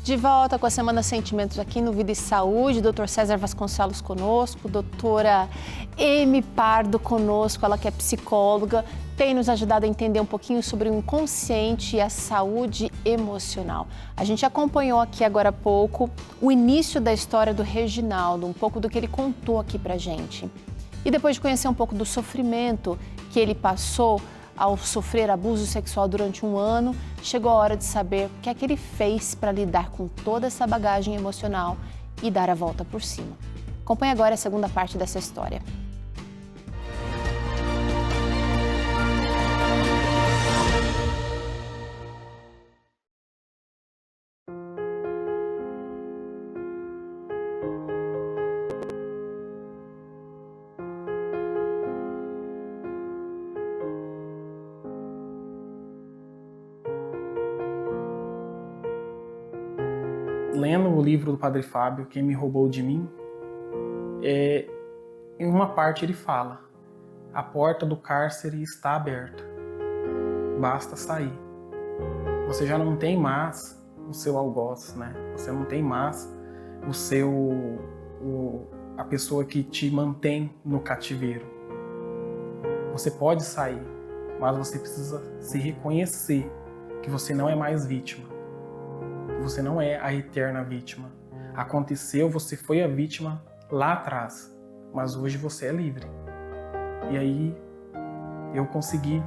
De volta com a Semana Sentimentos aqui no Vida e Saúde, Dr. César Vasconcelos conosco, doutora Amy Pardo conosco, ela que é psicóloga, tem nos ajudado a entender um pouquinho sobre o inconsciente e a saúde emocional. A gente acompanhou aqui agora há pouco o início da história do Reginaldo, um pouco do que ele contou aqui pra gente. E depois de conhecer um pouco do sofrimento que ele passou ao sofrer abuso sexual durante um ano, chegou a hora de saber o que é que ele fez para lidar com toda essa bagagem emocional e dar a volta por cima. Acompanhe agora a segunda parte dessa história. Lendo o livro do Padre Fábio, Quem Me Roubou de Mim, em uma parte ele fala: a porta do cárcere está aberta, basta sair. Você já não tem mais o seu algoz, né? Você não tem mais a pessoa que te mantém no cativeiro. Você pode sair, mas você precisa se reconhecer que você não é mais vítima. Você não é a eterna vítima. Aconteceu, você foi a vítima lá atrás, mas hoje você é livre. E aí eu consegui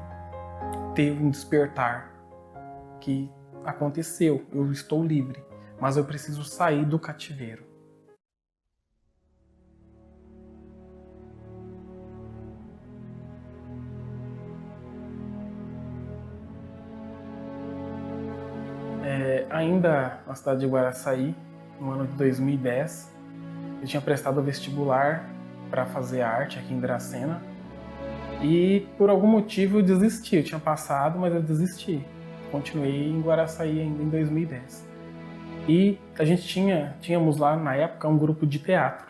ter um despertar que aconteceu, eu estou livre, mas eu preciso sair do cativeiro. Ainda na cidade de Guaraçaí, no ano de 2010, eu tinha prestado o vestibular para fazer arte aqui em Dracena e por algum motivo eu desisti. Eu tinha passado, mas eu desisti. Continuei em Guaraçaí ainda em 2010. E a gente tínhamos lá na época um grupo de teatro.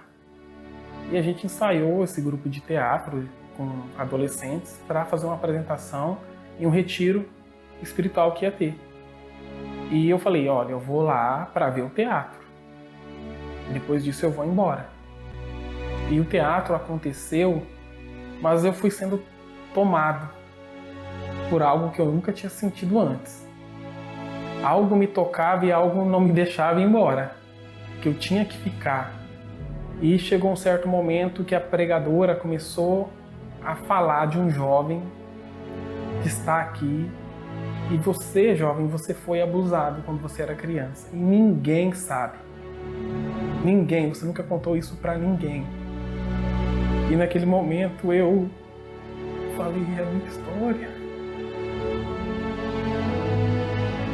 E a gente ensaiou esse grupo de teatro com adolescentes para fazer uma apresentação e um retiro espiritual que ia ter. E eu falei, olha, eu vou lá para ver o teatro. Depois disso eu vou embora. E o teatro aconteceu, mas eu fui sendo tomado por algo que eu nunca tinha sentido antes. Algo me tocava e algo não me deixava ir embora, que eu tinha que ficar. E chegou um certo momento que a pregadora começou a falar de um jovem que está aqui. E você, jovem, você foi abusado quando você era criança. E ninguém sabe. Ninguém, você nunca contou isso pra ninguém. E naquele momento eu falei a minha história.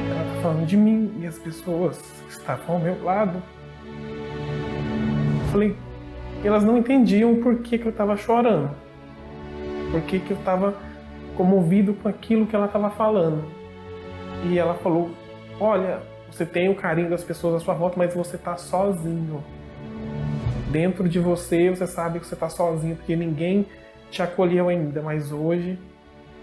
Ela tá falando de mim e as pessoas que estavam ao meu lado. Eu falei, elas não entendiam por que eu tava chorando. Por que eu tava comovido com aquilo que ela tava falando. E ela falou, olha, você tem o carinho das pessoas à sua volta, mas você está sozinho. Dentro de você, você sabe que você está sozinho, porque ninguém te acolheu ainda, mas hoje,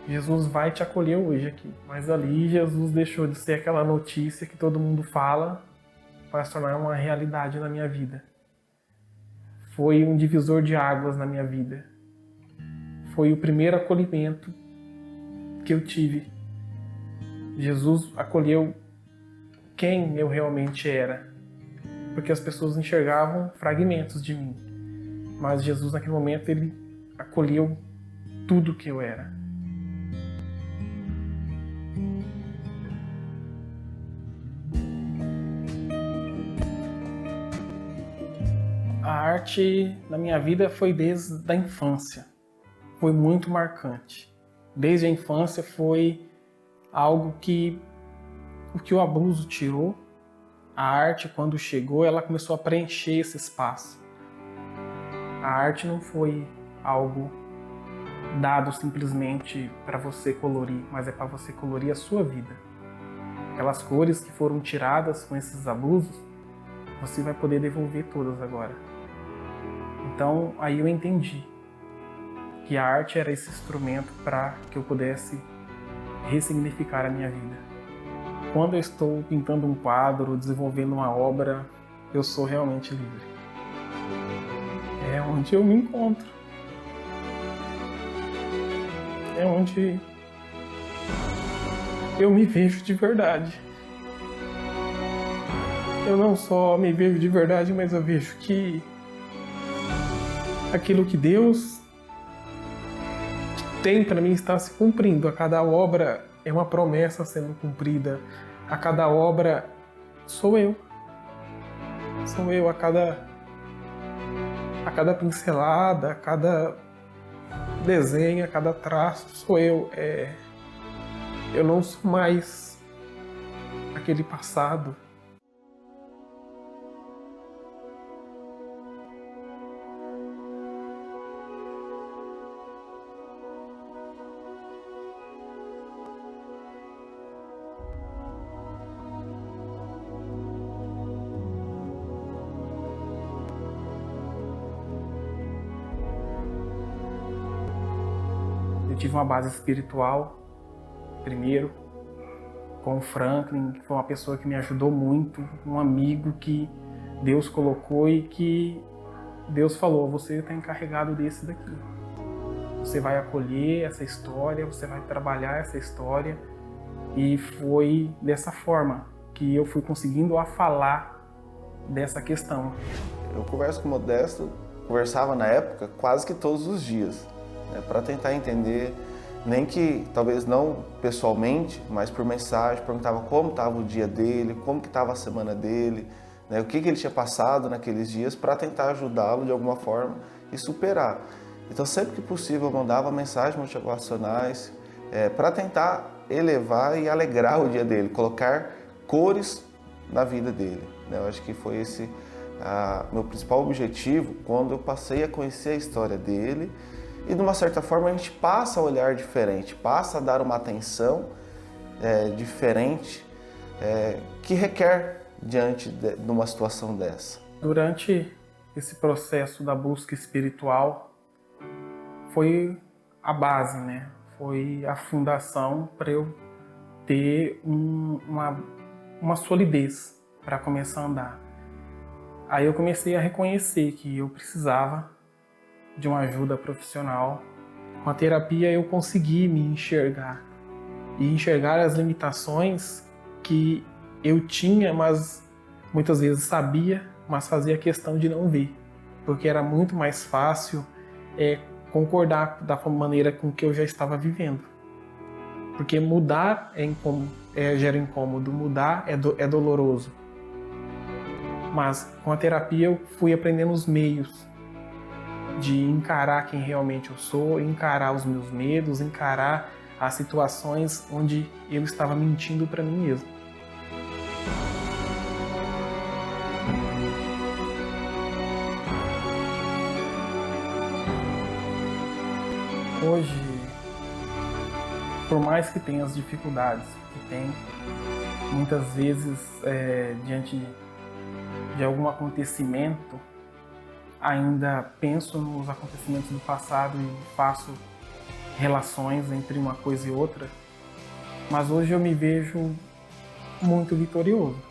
Jesus vai te acolher hoje aqui. Mas ali, Jesus deixou de ser aquela notícia que todo mundo fala para se tornar uma realidade na minha vida. Foi um divisor de águas na minha vida. Foi o primeiro acolhimento que eu tive. Jesus acolheu quem eu realmente era, porque as pessoas enxergavam fragmentos de mim, mas Jesus naquele momento ele acolheu tudo que eu era. A arte na minha vida foi desde a infância, foi muito marcante. Desde a infância foi algo que o abuso tirou. A arte, quando chegou, ela começou a preencher esse espaço. A arte não foi algo dado simplesmente para você colorir, mas é para você colorir a sua vida. Aquelas cores que foram tiradas com esses abusos, você vai poder devolver todas agora. Então, aí eu entendi que a arte era esse instrumento para que eu pudesse ressignificar a minha vida. quando eu estou pintando um quadro, desenvolvendo uma obra, eu sou realmente livre. É onde eu me encontro. É onde eu me vejo de verdade. Eu não só me vejo de verdade, mas eu vejo que aquilo que Deus tem para mim está se cumprindo. A cada obra é uma promessa sendo cumprida. A cada obra sou eu. Sou eu a cada pincelada, a cada desenho, a cada traço, sou eu. Eu não sou mais aquele passado. Eu tive uma base espiritual, primeiro, com o Franklin, que foi uma pessoa que me ajudou muito, um amigo que Deus colocou e que Deus falou, você está encarregado desse daqui. Você vai acolher essa história, você vai trabalhar essa história. E foi dessa forma que eu fui conseguindo a falar dessa questão. Eu converso com o Modesto, conversava na época quase que todos os dias, para tentar entender, nem que talvez não pessoalmente, mas por mensagem, perguntava como estava o dia dele, como que estava a semana dele, o que ele tinha passado naqueles dias para tentar ajudá-lo de alguma forma e superar. Então sempre que possível eu mandava mensagens motivacionais para tentar elevar e alegrar o dia dele, colocar cores na vida dele. Eu acho que foi esse meu principal objetivo quando eu passei a conhecer a história dele. E de uma certa forma a gente passa a olhar diferente, passa a dar uma atenção diferente que requer diante de uma situação dessa. Durante esse processo da busca espiritual foi a base, foi a fundação para eu ter uma solidez para começar a andar. Aí eu comecei a reconhecer que eu precisava de uma ajuda profissional. Com a terapia eu consegui me enxergar e enxergar as limitações que eu tinha, mas muitas vezes sabia, mas fazia questão de não ver, porque era muito mais fácil concordar da maneira com que eu já estava vivendo. Porque mudar gera incômodo, mudar é doloroso. Mas com a terapia eu fui aprendendo os meios de encarar quem realmente eu sou, encarar os meus medos, encarar as situações onde eu estava mentindo para mim mesmo. Hoje, por mais que tenha as dificuldades que tem, muitas vezes diante de algum acontecimento, ainda penso nos acontecimentos do passado e faço relações entre uma coisa e outra, mas hoje eu me vejo muito vitorioso.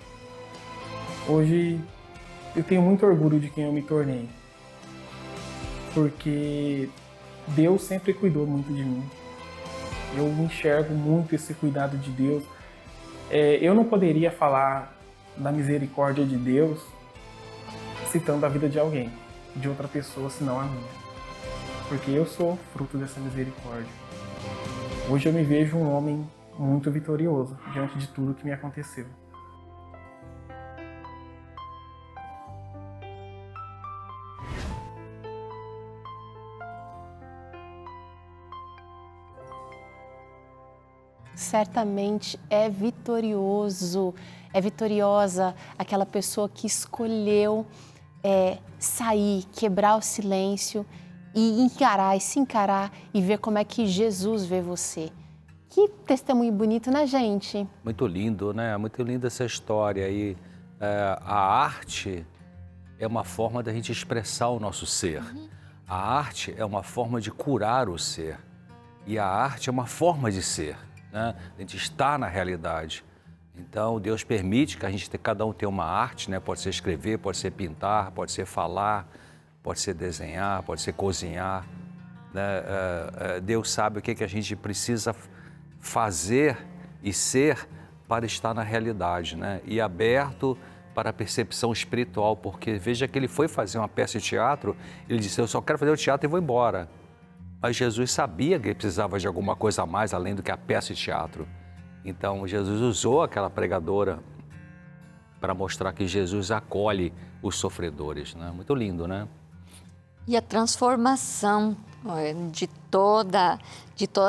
Hoje eu tenho muito orgulho de quem eu me tornei, porque Deus sempre cuidou muito de mim. Eu enxergo muito esse cuidado de Deus. Eu não poderia falar da misericórdia de Deus citando a vida de alguém, de outra pessoa, senão a minha. Porque eu sou fruto dessa misericórdia. Hoje eu me vejo um homem muito vitorioso diante de tudo que me aconteceu. Certamente é vitorioso, é vitoriosa aquela pessoa que escolheu sair, quebrar o silêncio e se encarar e ver como é que Jesus vê você. Que testemunho bonito, né, gente? Muito lindo, né? Muito linda essa história. E a arte é uma forma da gente expressar o nosso ser. A arte é uma forma de curar o ser. E a arte é uma forma de ser, né? A gente está na realidade. Então, Deus permite que a gente, cada um tenha uma arte, né? Pode ser escrever, pode ser pintar, pode ser falar, pode ser desenhar, pode ser cozinhar, né? Deus sabe o que a gente precisa fazer e ser para estar na realidade, né? E aberto para a percepção espiritual, porque veja que ele foi fazer uma peça de teatro, ele disse, eu só quero fazer o teatro e vou embora. Mas Jesus sabia que ele precisava de alguma coisa a mais, além do que a peça de teatro. Então, Jesus usou aquela pregadora para mostrar que Jesus acolhe os sofredores, né? Muito lindo, né? E a transformação de todas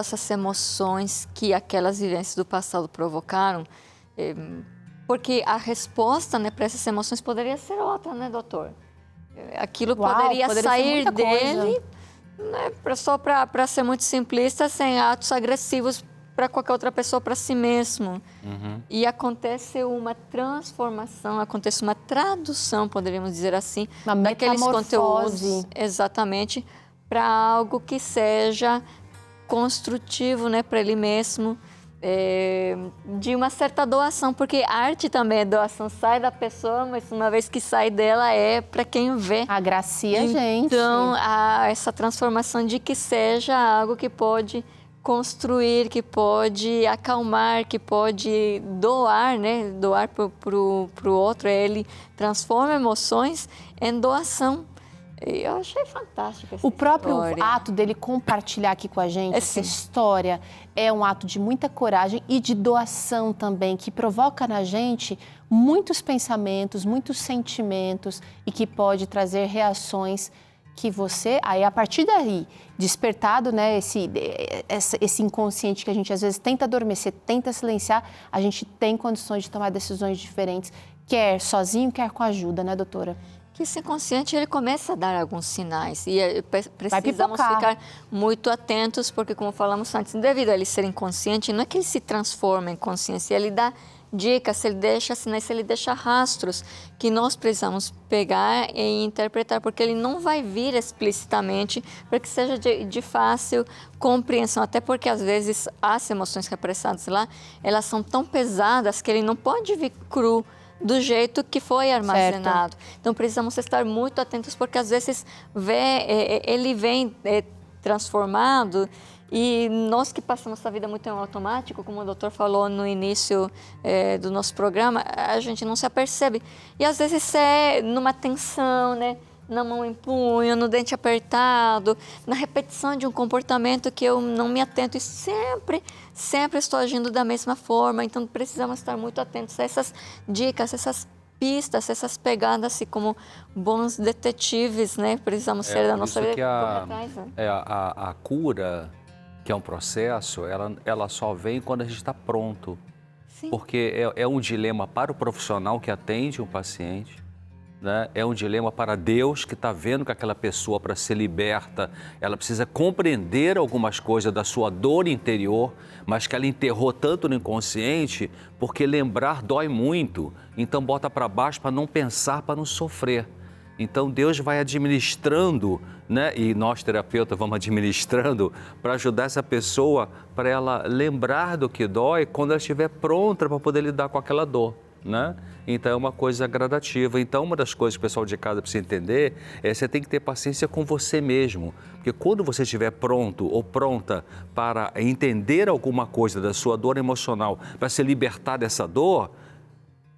essas emoções que aquelas vivências do passado provocaram, porque a resposta, né, para essas emoções poderia ser outra, né, doutor? Aquilo poderia sair dele, né, só para ser muito simplista, sem atos agressivos para qualquer outra pessoa, para si mesmo. E acontece uma transformação, acontece uma tradução, poderíamos dizer assim, daqueles conteúdos, exatamente, para algo que seja construtivo, né, para ele mesmo, de uma certa doação, porque arte também é doação, sai da pessoa, mas uma vez que sai dela é para quem vê. Agracia a gente. Então, essa transformação de que seja algo que pode construir, que pode acalmar, que pode doar, né? Doar pro outro. Ele transforma emoções em doação. E eu achei fantástico essa O próprio história. ato dele compartilhar aqui com a gente essa história é um ato de muita coragem e de doação também, que provoca na gente muitos pensamentos, muitos sentimentos e que pode trazer reações que você, aí a partir daí, despertado, né, esse inconsciente que a gente às vezes tenta adormecer, tenta silenciar, a gente tem condições de tomar decisões diferentes, quer sozinho, quer com ajuda, né, doutora? Que esse inconsciente, ele começa a dar alguns sinais e precisamos ficar muito atentos, porque como falamos antes, devido a ele ser inconsciente, não é que ele se transforma em consciência, ele dá dicas, se ele deixa sinais, se ele deixa rastros que nós precisamos pegar e interpretar, porque ele não vai vir explicitamente para que seja de fácil compreensão, até porque às vezes as emoções repressadas lá, elas são tão pesadas que ele não pode vir cru do jeito que foi armazenado. Certo. Então precisamos estar muito atentos, porque às vezes ele vem transformado. E nós que passamos a vida muito em automático, como o doutor falou no início do nosso programa, a gente não se apercebe. E às vezes é numa tensão, né? Na mão em punho, no dente apertado, na repetição de um comportamento que eu não me atento e sempre estou agindo da mesma forma. Então precisamos estar muito atentos a essas dicas, essas pistas, essas pegadas, assim como bons detetives, né? Precisamos ser da nossa vida. A cura, que é um processo, ela só vem quando a gente está pronto. Sim. Porque é um dilema para o profissional que atende um paciente, né? É um dilema para Deus, que está vendo que aquela pessoa, para ser liberta, ela precisa compreender algumas coisas da sua dor interior, mas que ela enterrou tanto no inconsciente, porque lembrar dói muito. Então bota para baixo para não pensar, para não sofrer. Então Deus vai administrando, né? E nós terapeutas vamos administrando para ajudar essa pessoa, para ela lembrar do que dói quando ela estiver pronta para poder lidar com aquela dor, né? Então é uma coisa gradativa. Então uma das coisas que o pessoal de casa precisa entender é que você tem que ter paciência com você mesmo, porque quando você estiver pronto ou pronta para entender alguma coisa da sua dor emocional, para se libertar dessa dor,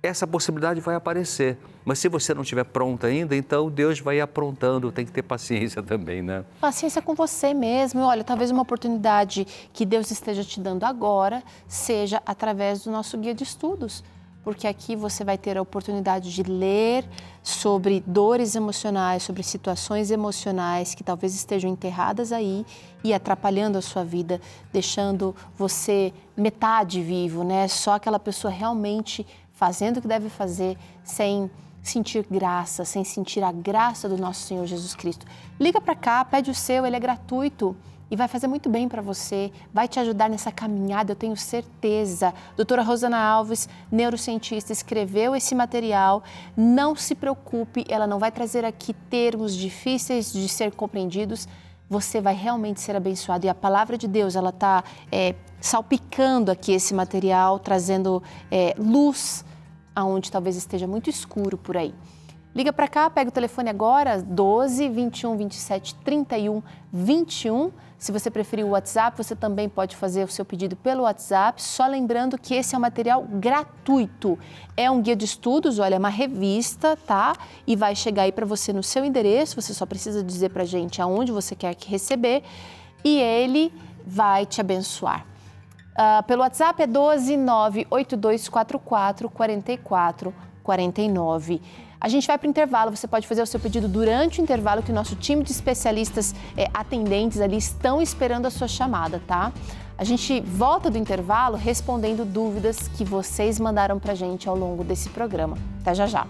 essa possibilidade vai aparecer. Mas se você não estiver pronta ainda, então Deus vai aprontando, tem que ter paciência também, né? Paciência com você mesmo. Olha, talvez uma oportunidade que Deus esteja te dando agora seja através do nosso guia de estudos. Porque aqui você vai ter a oportunidade de ler sobre dores emocionais, sobre situações emocionais que talvez estejam enterradas aí e atrapalhando a sua vida, deixando você metade vivo, né? Só aquela pessoa realmente fazendo o que deve fazer, sem sentir graça, sem sentir a graça do nosso Senhor Jesus Cristo. Liga para cá, pede o seu, ele é gratuito e vai fazer muito bem para você, vai te ajudar nessa caminhada, eu tenho certeza. Doutora Rosana Alves, neurocientista, escreveu esse material. Não se preocupe, ela não vai trazer aqui termos difíceis de ser compreendidos. você vai realmente ser abençoado. E a palavra de Deus, ela está salpicando aqui esse material, trazendo luz aonde talvez esteja muito escuro por aí. Liga para cá, pega o telefone agora, 12 21 27 31 21. Se você preferir o WhatsApp, você também pode fazer o seu pedido pelo WhatsApp. Só lembrando que esse é um material gratuito. É um guia de estudos, olha, é uma revista, tá? E vai chegar aí para você no seu endereço. Você só precisa dizer para a gente aonde você quer que receber e ele vai te abençoar. Pelo WhatsApp é 12 98244 44 49. A gente vai para o intervalo, você pode fazer o seu pedido durante o intervalo, que o nosso time de especialistas atendentes ali estão esperando a sua chamada, tá? A gente volta do intervalo respondendo dúvidas que vocês mandaram para a gente ao longo desse programa. Até já já!